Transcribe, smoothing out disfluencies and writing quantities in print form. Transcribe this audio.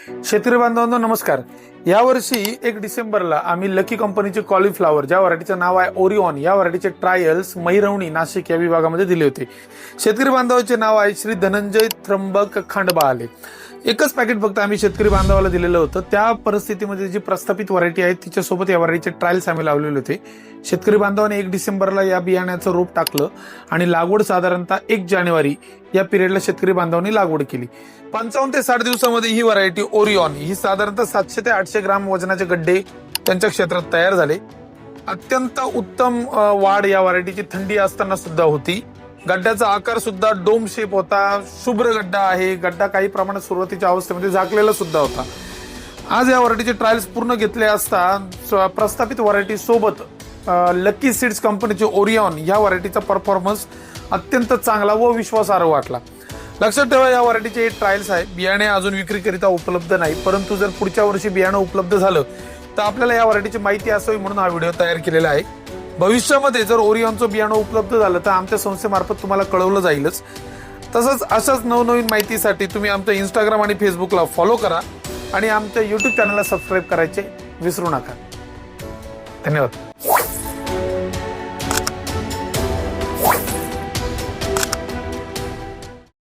शेतकरी बांधवांनो नमस्कार। यावर्षी 1 डिसेंबरला आम्ही लकी कंपनीचे कॉलीफ्लॉवर ज्या व्हरायटीचं नाव आहे ओरिओन या व्हरायटीचे ट्रायल्स महिरवणी नाशिक या विभागामध्ये दिले होते। शेतकरी बांधवाचे नाव आहे श्री धनंजय त्र्यंबक खांडबाले। एकच पॅकेट फक्त आम्ही शेतकरी बांधवाला दिलेलं होतं। त्या परिस्थितीमध्ये जी प्रस्थापित व्हरायटी आहे तिच्यासोबत या व्हरायटीचे ट्रायल्स आम्ही लावलेले होते। शेतकरी बांधवाने 1 डिसेंबरला या बियाण्याचं रोप टाकलं आणि लागवड साधारणतः 1 जानेवारी या पिरियडला शेतकरी बांधवांनी लागवड केली। 55 ते 60 दिवसामध्ये ही व्हरायटी ओरिओन ही साधारणतः 700 ते 800 ग्राम वजनाचे गड्डे त्यांच्या क्षेत्रात तयार झाले। अत्यंत उत्तम वाढ या व्हरायटीची थंडी असताना सुद्धा होती। गड्ड्याचा आकार सुद्धा डोम शेप होता, शुभ्र गड्डा आहे। गड्डा काही प्रमाणात सुरुवातीच्या अवस्थेमध्ये झाकलेला सुद्धा होता। आज या व्हरायटीचे ट्रायल्स पूर्ण घेतले असता प्रस्थापित व्हरायटी सोबत लकी सीड्स कंपनीचे ओरिओन या व्हरायटीचा परफॉर्मन्स अत्यंत चांगला व विश्वासार्ह वाटला। लक्षात ठेवा या व्हरायटीचे ट्रायल्स आहे, बियाणे अजून विक्रीकरिता उपलब्ध नाही, परंतु जर पुढच्या वर्षी बियाणं उपलब्ध झालं तर आपल्याला या व्हरायटीची माहिती असावी म्हणून हा व्हिडिओ तयार केलेला आहे। भविष्यामध्ये जर ओरिओनचं बियाणं उपलब्ध झालं तर आमच्या संस्थेमार्फत तुम्हाला कळवलं जाईलच। तसंच अशाच नवनवीन माहितीसाठी तुम्ही आमच्या इंस्टाग्राम आणि फेसबुकला फॉलो करा आणि आमच्या YouTube चॅनलला सबस्क्राईब करायचे विसरू नका। धन्यवाद।